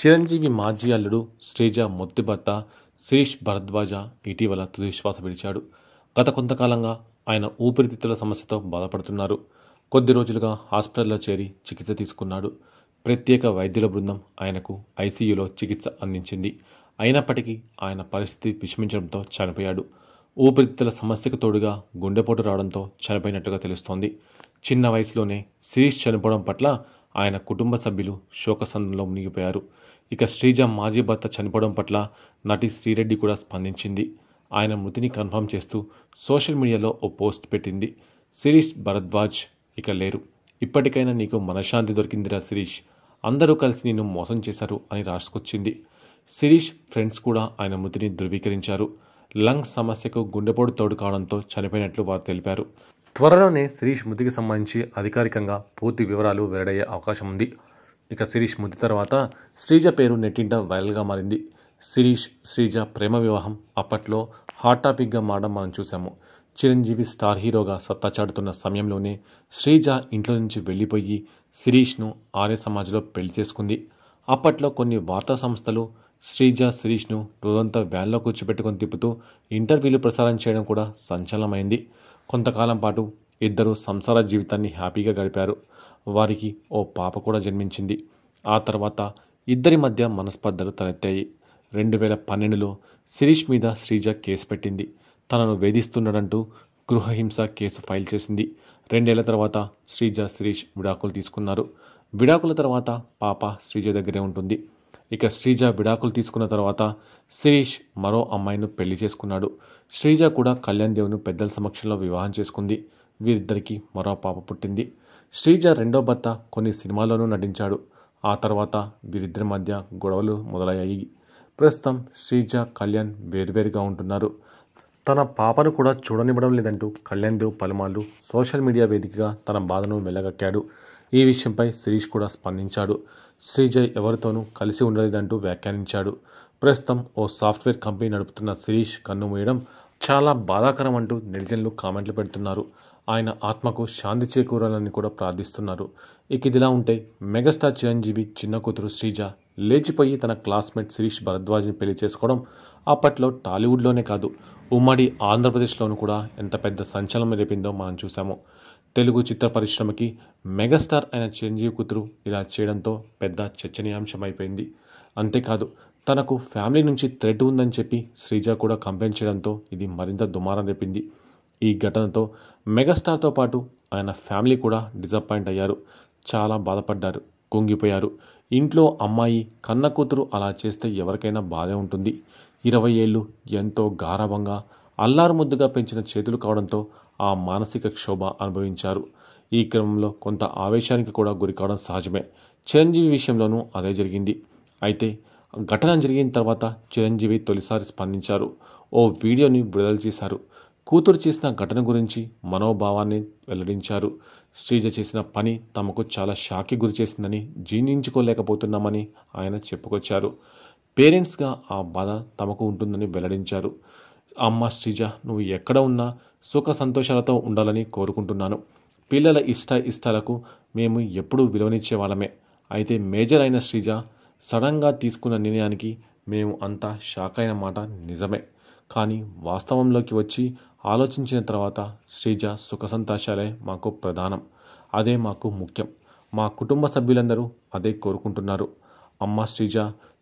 చిరంజీవి మాజీ అల్లుడు శ్రీజ మొదటి భర్త శిరీష్ భరద్వాజ ఇటీవల తుదిశ్వాస విడిచాడు. గత కొంతకాలంగా ఆయన ఊపిరితిత్తుల సమస్యతో బాధపడుతున్నారు. కొద్ది రోజులుగా హాస్పిటల్లో చేరి చికిత్స తీసుకున్నాడు. ప్రత్యేక వైద్యుల బృందం ఆయనకు ఐసీయూలో చికిత్స అందించింది. అయినప్పటికీ ఆయన పరిస్థితి విషమించడంతో చనిపోయాడు. ఊపిరితిత్తుల సమస్యకు తోడుగా గుండెపోటు రావడంతో చనిపోయినట్టుగా తెలుస్తోంది. చిన్న వయసులోనే శిరీష్ చనిపోవడం పట్ల ఆయన కుటుంబ సభ్యులు శోకసంద్రంలో మునిగిపోయారు. ఇక శ్రీజ మాజీ భర్త చనిపోవడం పట్ల నటి శ్రీరెడ్డి కూడా స్పందించింది. ఆయన మృతిని కన్ఫర్మ్ చేస్తూ సోషల్ మీడియాలో ఓ పోస్ట్ పెట్టింది. శిరీష్ భరద్వాజ్ ఇక లేరు. ఇప్పటికైనా నీకు మనశ్శాంతి దొరికిందిరా శిరీష్. అందరూ కలిసి నిన్ను మోసం చేశారు అని రాసుకొచ్చింది. శిరీష్ ఫ్రెండ్స్ కూడా ఆయన మృతిని ధృవీకరించారు. లంగ్స్ సమస్యకు గుండెపోటు తోడు కావడంతో చనిపోయినట్లు వారు తెలిపారు. త్వరలోనే శిరీష్ మృతికి సంబంధించి అధికారికంగా పూర్తి వివరాలు వెల్లడయ్యే అవకాశం ఉంది. ఇక శిరీష్ మృతి తర్వాత శ్రీజ పేరు నెట్టింట వైరల్గా మారింది. శిరీష్ శ్రీజ ప్రేమ వివాహం అప్పట్లో హాట్ టాపిక్గా మారడం మనం చూసాము. చిరంజీవి స్టార్ హీరోగా సత్తా చాటుతున్న సమయంలోనే శ్రీజ ఇంట్లో నుంచి వెళ్ళిపోయి శిరీష్ను ఆర్య సమాజ్లో పెళ్లి చేసుకుంది. అప్పట్లో కొన్ని వార్తా సంస్థలు శ్రీజ శిరీష్ను రోజంతా వ్యాన్లో కూర్చోబెట్టుకొని తిప్పుతూ ఇంటర్వ్యూలు ప్రసారం చేయడం కూడా సంచలనమైంది. కొంతకాలం పాటు ఇద్దరు సంసార జీవితాన్ని హ్యాపీగా గడిపారు. వారికి ఓ పాప కూడా జన్మించింది. ఆ తర్వాత ఇద్దరి మధ్య మనస్పర్ధలు తలెత్తాయి. 2012లో శిరీష్ మీద శ్రీజ కేసు పెట్టింది. తనను వేధిస్తున్నాడంటూ గృహహింస కేసు ఫైల్ చేసింది. 2 ఏళ్ల తర్వాత శ్రీజ శిరీష్ విడాకులు తీసుకున్నారు. విడాకుల తర్వాత పాప శ్రీజ దగ్గరే ఉంటుంది. ఇక శ్రీజ విడాకులు తీసుకున్న తర్వాత శిరీష్ మరో అమ్మాయిను పెళ్లి చేసుకున్నాడు. శ్రీజ కూడా కళ్యాణ్ దేవును పెద్దల సమక్షంలో వివాహం చేసుకుంది. వీరిద్దరికీ మరో పాప పుట్టింది. శ్రీజ రెండో భర్త కొన్ని సినిమాల్లోనూ నటించాడు. ఆ తర్వాత వీరిద్దరి మధ్య గొడవలు మొదలయ్యాయి. ప్రస్తుతం శ్రీజ కళ్యాణ్ వేరువేరుగా ఉంటున్నారు. తన పాపను కూడా చూడనివ్వడం లేదంటూ కళ్యాణ్ దేవ్ పలుమార్లు సోషల్ మీడియా వేదికగా తన బాధను వెళ్ళగక్కాడు. ఈ విషయంపై శిరీష్ కూడా స్పందించాడు. శ్రీజ ఎవరితోనూ కలిసి ఉండలేదంటూ వ్యాఖ్యానించాడు. ప్రస్తుతం ఓ సాఫ్ట్వేర్ కంపెనీ నడుపుతున్న శిరీష్ కన్ను మూయడం చాలా బాధాకరం అంటూ నెటిజన్లు కామెంట్లు పెడుతున్నారు. ఆయన ఆత్మకు శాంతి చేకూరాలని కూడా ప్రార్థిస్తున్నారు. ఇక ఇదిలా ఉంటే మెగాస్టార్ చిరంజీవి చిన్న కూతురు శ్రీజ లేచిపోయి తన క్లాస్మేట్ శిరీష్ భరద్వాజ్ని పెళ్లి చేసుకోవడం అప్పట్లో టాలీవుడ్లోనే కాదు, ఉమ్మడి ఆంధ్రప్రదేశ్లోనూ కూడా ఎంత పెద్ద సంచలనం రేపిందో మనం చూసాము. తెలుగు చిత్ర పరిశ్రమకి మెగాస్టార్ అయిన చిరంజీవి కూతురు ఇలా చేయడంతో పెద్ద చర్చనీయాంశమైపోయింది. అంతేకాదు తనకు ఫ్యామిలీ నుంచి థ్రెట్ ఉందని చెప్పి శ్రీజ కూడా కంప్లైంట్ చేయడంతో ఇది మరింత దుమారం రేపింది. ఈ ఘటనతో మెగాస్టార్తో పాటు ఆయన ఫ్యామిలీ కూడా డిసప్పాయింట్ అయ్యారు. చాలా బాధపడ్డారు, కుంగిపోయారు. ఇంట్లో అమ్మాయి కన్న కూతురు అలా చేస్తే ఎవరికైనా బాధే ఉంటుంది. 20 ఏళ్ళు ఎంతో గారాబంగా అల్లారు ముద్దుగా పెంచిన చేతులు కావడంతో ఆ మానసిక క్షోభ అనుభవించారు. ఈ క్రమంలో కొంత ఆవేశానికి కూడా గురికావడం సహజమే. చిరంజీవి విషయంలోనూ అదే జరిగింది. అయితే ఘటన జరిగిన తర్వాత చిరంజీవి తొలిసారి స్పందించారు. ఓ వీడియోని విడుదల చేశారు. కూతురు చేసిన ఘటన గురించి మనోభావాన్ని వెల్లడించారు. శ్రీజ చేసిన పని తమకు చాలా షాక్కి గురి చేసిందని జీర్ణించుకోలేకపోతున్నామని ఆయన చెప్పుకొచ్చారు. పేరెంట్స్గా ఆ బాధ తమకు ఉంటుందని వెల్లడించారు. అమ్మ శ్రీజ, నువ్వు ఎక్కడ ఉన్నా సుఖ సంతోషాలతో ఉండాలని కోరుకుంటున్నాను. పిల్లల ఇష్టాలకు మేము ఎప్పుడూ విలువనిచ్చేవాళ్ళమే. అయితే మేజర్ అయిన శ్రీజ సడన్గా తీసుకున్న నిర్ణయానికి మేము అంతా షాక్ అయిన మాట నిజమే. కానీ వాస్తవంలోకి వచ్చి ఆలోచించిన తర్వాత శ్రీజ సుఖ సంతోషాలే మాకు ప్రధానం. అదే మాకు ముఖ్యం. మా కుటుంబ సభ్యులందరూ అదే కోరుకుంటున్నారు. అమ్మ శ్రీజ,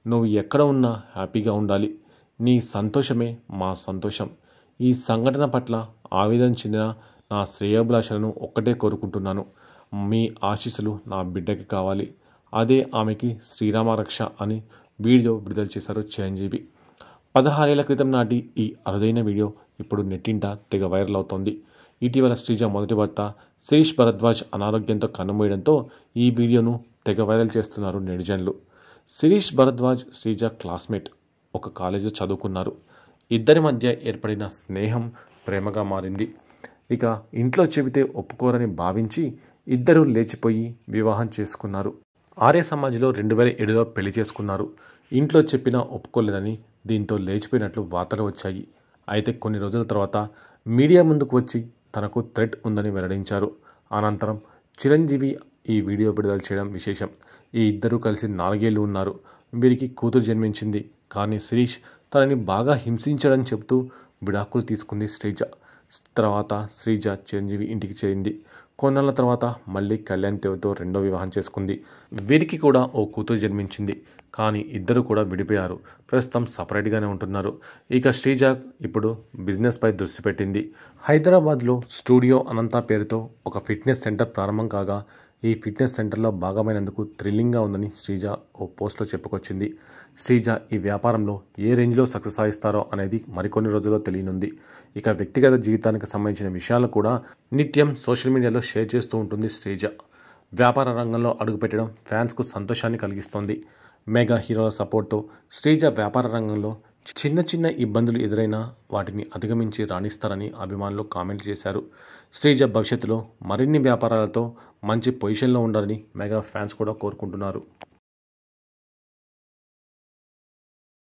నువ్వు ఎక్కడ ఉన్నా హ్యాపీగా ఉండాలి. నీ సంతోషమే మా సంతోషం. ఈ సంఘటన పట్ల ఆవేదన చెందిన నా శ్రేయోభిలాషలను ఒక్కటే కోరుకుంటున్నాను. మీ ఆశీస్సులు నా బిడ్డకి కావాలి. అదే ఆమెకి శ్రీరామరక్ష అని వీడియో విడుదల చేశారు చిరంజీవి. 16 ఏళ్ల క్రితం నాటి ఈ అరుదైన వీడియో ఇప్పుడు నెట్టింట తెగ వైరల్ అవుతోంది. ఇటీవల శ్రీజ మొదటి భర్త శిరీష్ భరద్వాజ్ అనారోగ్యంతో కన్నుమూయడంతో ఈ వీడియోను తెగ వైరల్ చేస్తున్నారు నెటిజన్లు. శిరీష్ భరద్వాజ్ శ్రీజ క్లాస్మేట్, ఒక కాలేజీలో చదువుకున్నారు. ఇద్దరి మధ్య ఏర్పడిన స్నేహం ప్రేమగా మారింది. ఇక ఇంట్లో చెబితే ఒప్పుకోరని భావించి ఇద్దరూ లేచిపోయి వివాహం చేసుకున్నారు. ఆర్య సమాజ్లో 2007లో పెళ్లి చేసుకున్నారు. ఇంట్లో చెప్పినా ఒప్పుకోలేదని దీంతో లేచిపోయినట్లు వార్తలు వచ్చాయి. అయితే కొన్ని రోజుల తర్వాత మీడియా ముందుకు వచ్చి తనకు థ్రెట్ ఉందని వెల్లడించారు. అనంతరం చిరంజీవి ఈ వీడియో విడుదల చేయడం విశేషం. ఈ ఇద్దరూ కలిసి 4 ఏళ్లు ఉన్నారు. వీరికి కూతురు జన్మించింది. కానీ శిరీష్ తనని బాగా హింసించాడని చెబుతూ విడాకులు తీసుకుంది శ్రీజ. తర్వాత శ్రీజ చిరంజీవి ఇంటికి చేరింది. కొన్నాళ్ళ తర్వాత మళ్ళీ కళ్యాణ్ దేవ్తో రెండో వివాహం చేసుకుంది. వీరికి కూడా ఓ కూతురు జన్మించింది. కానీ ఇద్దరు కూడా విడిపోయారు. ప్రస్తుతం సపరేట్గానే ఉంటున్నారు. ఇక శ్రీజ ఇప్పుడు బిజినెస్పై దృష్టి పెట్టింది. హైదరాబాద్లో స్టూడియో అనంత పేరుతో ఒక ఫిట్నెస్ సెంటర్ ప్రారంభం కాగా ఈ ఫిట్నెస్ సెంటర్లో భాగమైనందుకు థ్రిల్లింగ్గా ఉందని శ్రీజ ఓ పోస్ట్లో చెప్పుకొచ్చింది. శ్రీజ ఈ వ్యాపారంలో ఏ రేంజ్లో సక్సెస్ సాధిస్తారో అనేది మరికొన్ని రోజుల్లో తెలియనుంది. ఇక వ్యక్తిగత జీవితానికి సంబంధించిన విషయాలు కూడా నిత్యం సోషల్ మీడియాలో షేర్ చేస్తూ ఉంటుంది శ్రీజ. వ్యాపార రంగంలో అడుగుపెట్టడం ఫ్యాన్స్కు సంతోషాన్ని కలిగిస్తోంది. మెగా హీరోల సపోర్ట్తో శ్రీజ వ్యాపార రంగంలో చిన్న చిన్న ఇబ్బందులు ఎదురైనా వాటిని అధిగమించి రాణిస్తారని అభిమానులు కామెంట్లు చేశారు. శ్రీజ భవిష్యత్తులో మరిన్ని వ్యాపారాలతో మంచి పొజిషన్లో ఉండాలని మెగా ఫ్యాన్స్ కూడా కోరుకుంటున్నారు.